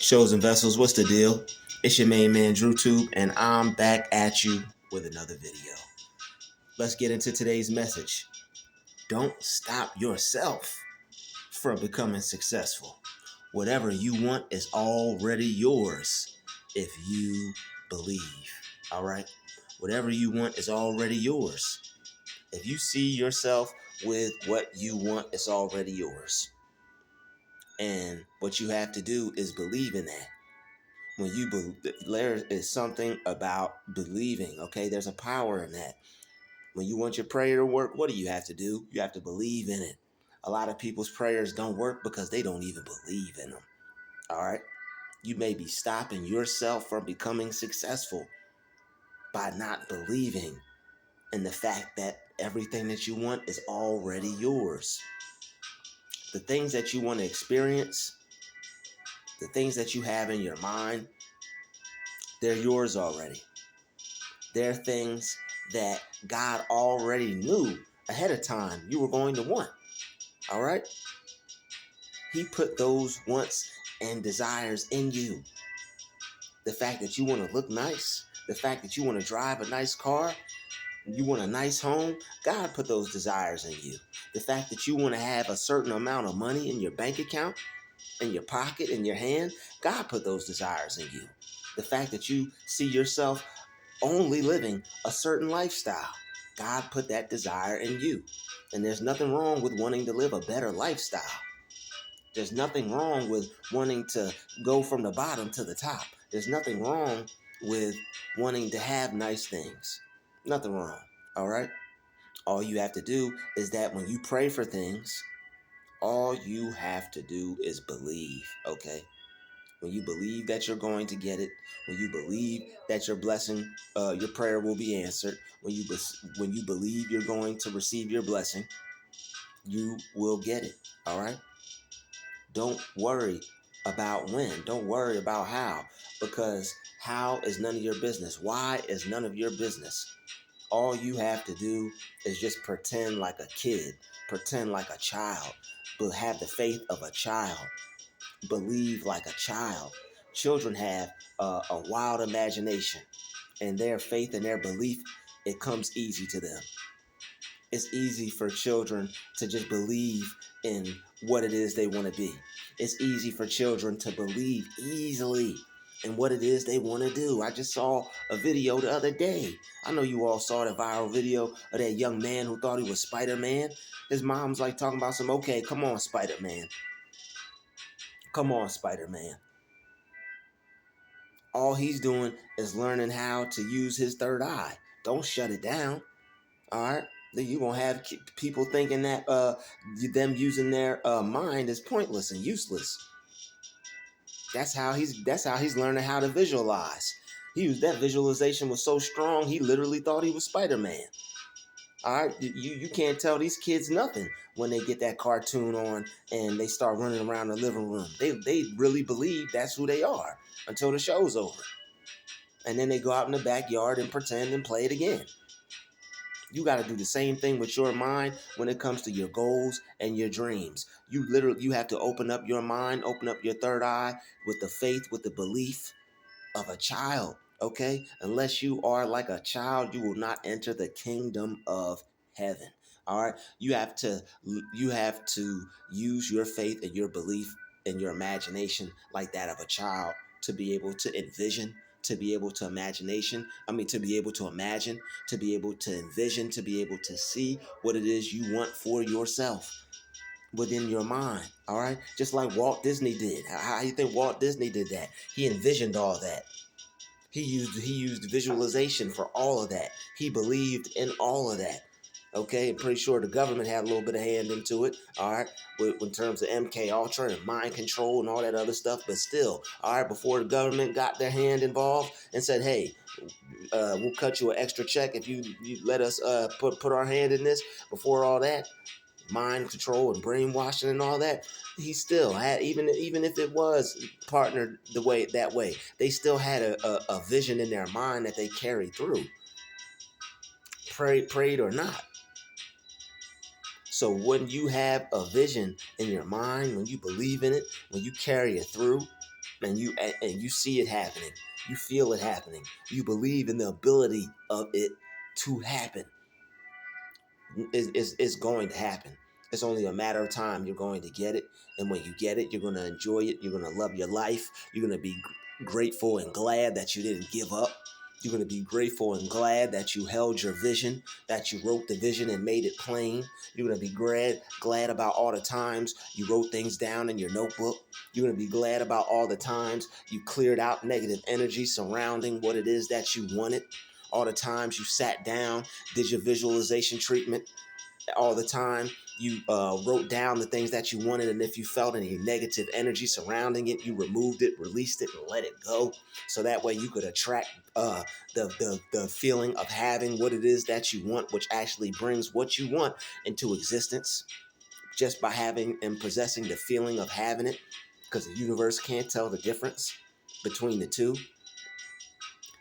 Chosen vessels, what's the deal? It's your main man druuill, and I'm back at you with another video. Let's get into today's message. Don't stop yourself from becoming successful. Whatever you want is already yours if you believe. All right? Whatever you want is already yours. If you see yourself with what you want, it's already yours. And what you have to do is believe in that. When you believe, there is something about believing. Okay, there's a power in that. When you want your prayer to work, what do you have to do? You have to believe in it. A lot of people's prayers don't work because they don't even believe in them. All right, you may be stopping yourself from becoming successful by not believing in the fact that everything that you want is already yours. The things that you want to experience, the things that you have in your mind, they're yours already. They're things that God already knew ahead of time you were going to want. All right? He put those wants and desires in you. The fact that you want to look nice, the fact that you want to drive a nice car, you want a nice home, God put those desires in you. The fact that you want to have a certain amount of money in your bank account, in your pocket, in your hand, God put those desires in you. The fact that you see yourself only living a certain lifestyle, God put that desire in you. And there's nothing wrong with wanting to live a better lifestyle. There's nothing wrong with wanting to go from the bottom to the top. There's nothing wrong with wanting to have nice things. Nothing wrong. All right? All you have to do is that when you pray for things, all you have to do is believe, okay? When you believe that you're going to get it, when you believe that your blessing, your prayer will be answered, when you believe you're going to receive your blessing, you will get it. All right. Don't worry about when. Don't worry about how, because how is none of your business. Why is none of your business. All you have to do is just pretend like a kid, pretend like a child, but have the faith of a child. Believe like a child. Children have a wild imagination, and their faith and their belief, it comes easy to them. It's easy for children to just believe in what it is they want to be. It's easy for children to believe easily in what it is they want to do. I just saw a video the other day. I know you all saw the viral video of that young man who thought he was Spider-Man. His mom's like talking about some, okay, come on, Spider-Man. Come on, Spider-Man. All he's doing is learning how to use his third eye. Don't shut it down. All right. Then you're gonna have people thinking that them using their mind is pointless and useless. That's how he's learning how to visualize. That visualization was so strong he literally thought he was Spider-Man. All right, you can't tell these kids nothing when they get that cartoon on and they start running around the living room. They really believe that's who they are until the show's over. And then they go out in the backyard and pretend and play it again. You got to do the same thing with your mind when it comes to your goals and your dreams. You have to open up your mind, open up your third eye with the faith, with the belief of a child, okay? Unless you are like a child, you will not enter the kingdom of heaven. All right? You have to use your faith and your belief and your imagination like that of a child to be able to envision, to be able to to be able to imagine, to be able to envision, to be able to see what it is you want for yourself within your mind. All right, just like Walt Disney did. How you think Walt Disney did that? He envisioned all that. He used visualization for all of that. He believed in all of that. Okay, I'm pretty sure the government had a little bit of hand into it. All right, in terms of MK Ultra and mind control and all that other stuff. But still, all right, before the government got their hand involved and said, "Hey, we'll cut you an extra check if you let us put our hand in this." Before all that, mind control and brainwashing and all that, he still had, even if it was partnered that way, they still had a vision in their mind that they carried through, prayed or not. So when you have a vision in your mind, when you believe in it, when you carry it through, and you see it happening. You feel it happening. You believe in the ability of it to happen. It's going to happen. It's only a matter of time. You're going to get it. And when you get it, you're going to enjoy it. You're going to love your life. You're going to be grateful and glad that you didn't give up. You're going to be grateful and glad that you held your vision, that you wrote the vision and made it plain. You're going to be glad about all the times you wrote things down in your notebook. You're going to be glad about all the times you cleared out negative energy surrounding what it is that you wanted. All the times you sat down, did your visualization treatment. All the time you wrote down the things that you wanted, and if you felt any negative energy surrounding it, you removed it, released it, and let it go. So that way you could attract the feeling of having what it is that you want, which actually brings what you want into existence just by having and possessing the feeling of having it, because the universe can't tell the difference between the two.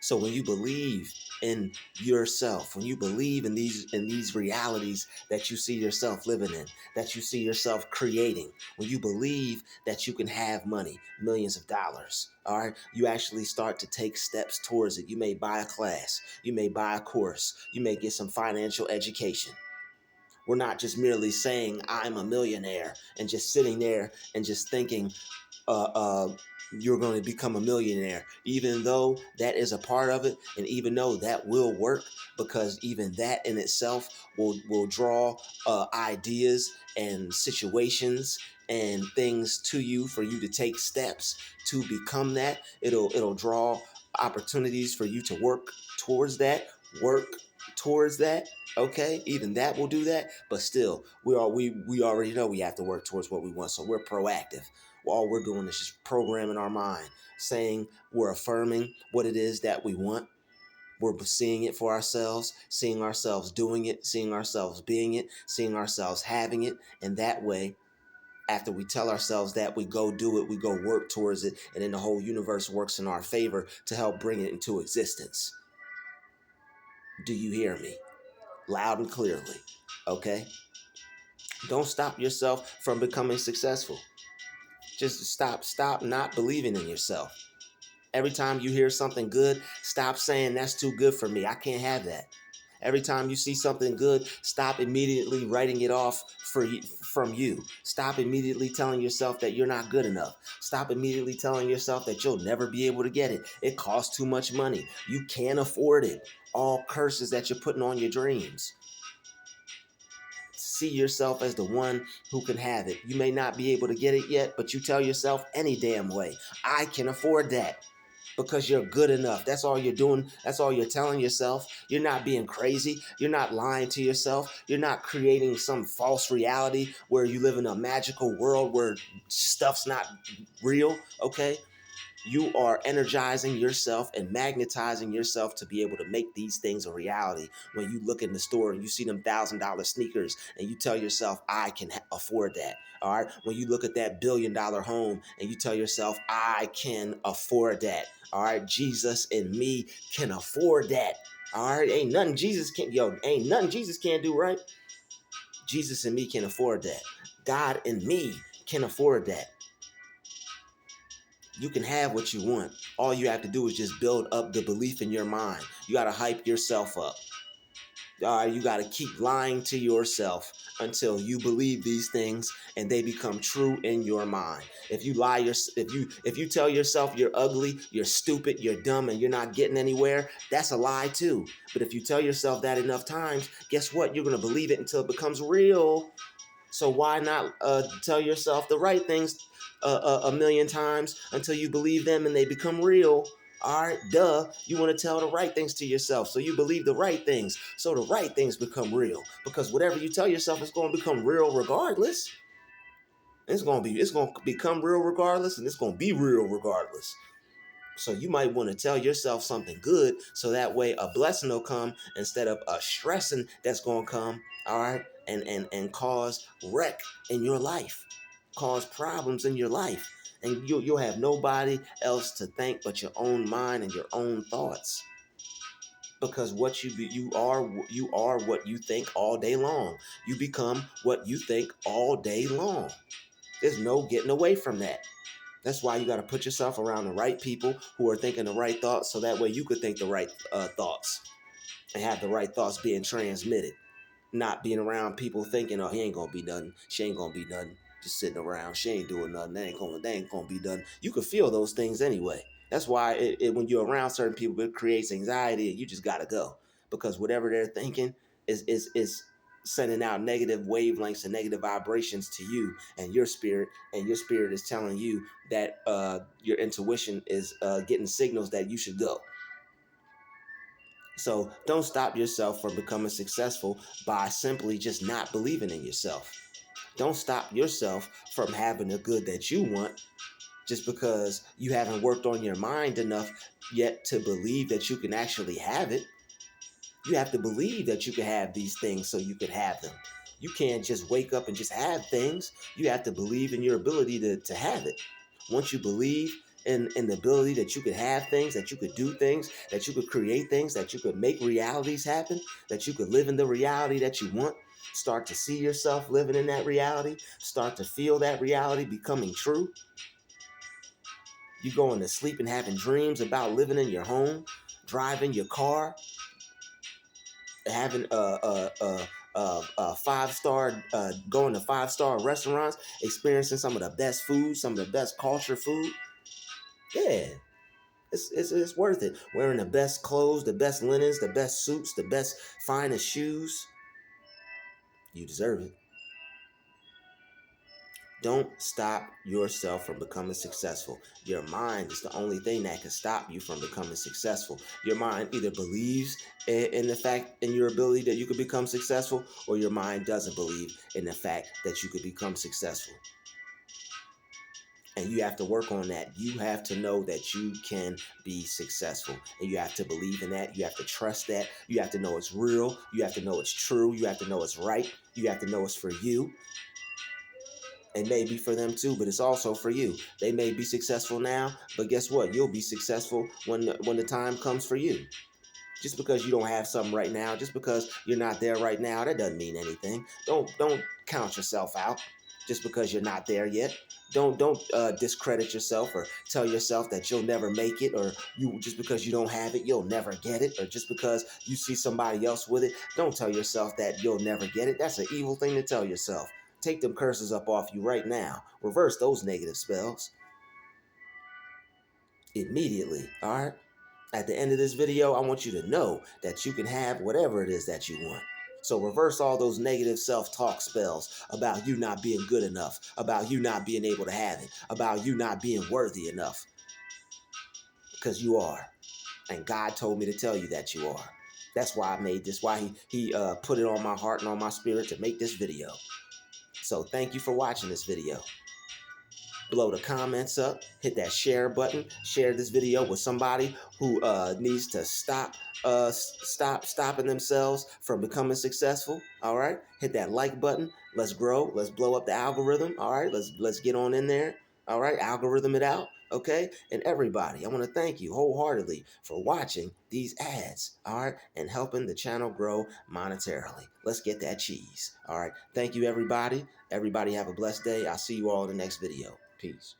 So when you believe in yourself, when you believe in these realities that you see yourself living in, that you see yourself creating, when you believe that you can have money, millions of dollars, all right, you actually start to take steps towards it. You may buy a class, you may buy a course, you may get some financial education. We're not just merely saying I'm a millionaire and just sitting there and just thinking uh, uh, you're going to become a millionaire, even though that is a part of it, and even though that will work, because even that in itself will draw ideas and situations and things to you for you to take steps to become that. It'll draw opportunities for you to work towards that, work towards that. Okay, even that will do that, but still, we already know we have to work towards what we want, so we're proactive. All we're doing is just programming our mind, saying we're affirming what it is that we want. We're seeing it for ourselves, seeing ourselves doing it, seeing ourselves being it, seeing ourselves having it. And that way, after we tell ourselves that, we go do it, we go work towards it, and then the whole universe works in our favor to help bring it into existence. Do you hear me? Loud and clearly. Okay? Don't stop yourself from becoming successful. Just stop not believing in yourself. Every time you hear something good, stop saying that's too good for me. I can't have that. Every time you see something good, stop immediately writing it off from you. Stop immediately telling yourself that you're not good enough. Stop immediately telling yourself that you'll never be able to get it. It costs too much money. You can't afford it. All curses that you're putting on your dreams. See yourself as the one who can have it. You may not be able to get it yet, but you tell yourself any damn way, I can afford that. Because you're good enough. That's all you're doing. That's all you're telling yourself. You're not being crazy. You're not lying to yourself. You're not creating some false reality where you live in a magical world where stuff's not real, okay? You are energizing yourself and magnetizing yourself to be able to make these things a reality. When you look in the store and you see them $1,000 sneakers and you tell yourself, I can afford that. All right. When you look at that $1 billion home and you tell yourself, I can afford that. All right. Jesus and me can afford that. All right. Ain't nothing Jesus can't do, right? Jesus and me can afford that. God and me can afford that. You can have what you want. All you have to do is just build up the belief in your mind. You got to hype yourself up. You got to keep lying to yourself until you believe these things and they become true in your mind. If you tell yourself you're ugly, you're stupid, you're dumb, and you're not getting anywhere, that's a lie too. But if you tell yourself that enough times, guess what? You're going to believe it until it becomes real. So why not tell yourself the right things a million times until you believe them and they become real? All right, duh. You want to tell the right things to yourself, so you believe the right things, so the right things become real. Because whatever you tell yourself is going to become real regardless. It's going to become real regardless, and it's going to be real regardless. So you might want to tell yourself something good so that way a blessing will come instead of a stressing that's going to come, all right, and cause wreck in your life, cause problems in your life. And you'll have nobody else to thank but your own mind and your own thoughts. Because what you are what you think all day long. You become what you think all day long. There's no getting away from that. That's why you got to put yourself around the right people who are thinking the right thoughts, so that way you could think the right thoughts and have the right thoughts being transmitted. Not being around people thinking, oh, he ain't gonna be nothing. She ain't gonna be nothing. Just sitting around. She ain't doing nothing. They ain't gonna be nothing. You can feel those things anyway. That's why when you're around certain people, it creates anxiety, and you just gotta go, because whatever they're thinking is sending out negative wavelengths and negative vibrations to you and your spirit is telling you that your intuition is getting signals that you should go. So don't stop yourself from becoming successful by simply just not believing in yourself. Don't stop yourself from having the good that you want just because you haven't worked on your mind enough yet to believe that you can actually have it. You have to believe that you can have these things so you can have them. You can't just wake up and just have things. You have to believe in your ability to have it. Once you believe in the ability that you could have things, that you could do things, that you could create things, that you could make realities happen, that you could live in the reality that you want, start to see yourself living in that reality, start to feel that reality becoming true. You going to sleep and having dreams about living in your home, driving your car, having a 5-star, going to 5-star restaurants, experiencing some of the best food, some of the best culture food. Yeah, it's worth it. Wearing the best clothes, the best linens, the best suits, the best finest shoes. You deserve it. Don't stop yourself from becoming successful. Your mind is the only thing that can stop you from becoming successful. Your mind either believes in the fact, in your ability that you could become successful, or your mind doesn't believe in the fact that you could become successful. And you have to work on that. You have to know that you can be successful. And you have to believe in that. You have to trust that. You have to know it's real. You have to know it's true. You have to know it's right. You have to know it's for you. It may be for them too, but it's also for you. They may be successful now, but guess what? You'll be successful when the time comes for you. Just because you don't have something right now, just because you're not there right now, that doesn't mean anything. Don't count yourself out just because you're not there yet. Don't discredit yourself or tell yourself that you'll never make it, or you just because you don't have it, you'll never get it, or just because you see somebody else with it, don't tell yourself that you'll never get it. That's an evil thing to tell yourself. Take them curses up off you right now. Reverse those negative spells immediately, all right? At the end of this video, I want you to know that you can have whatever it is that you want. So reverse all those negative self-talk spells about you not being good enough, about you not being able to have it, about you not being worthy enough. Because you are. And God told me to tell you that you are. That's why I made this, why he put it on my heart and on my spirit to make this video. So thank you for watching this video. Blow the comments up, hit that share button, share this video with somebody who needs to stopping themselves from becoming successful. All right, hit that like button. Let's grow. Let's blow up the algorithm. All right, let's get on in there. All right, algorithm it out. Okay, and everybody, I want to thank you wholeheartedly for watching these ads, all right, and helping the channel grow monetarily. Let's get that cheese. All right, thank you, everybody. Everybody have a blessed day. I'll see you all in the next video. Peace.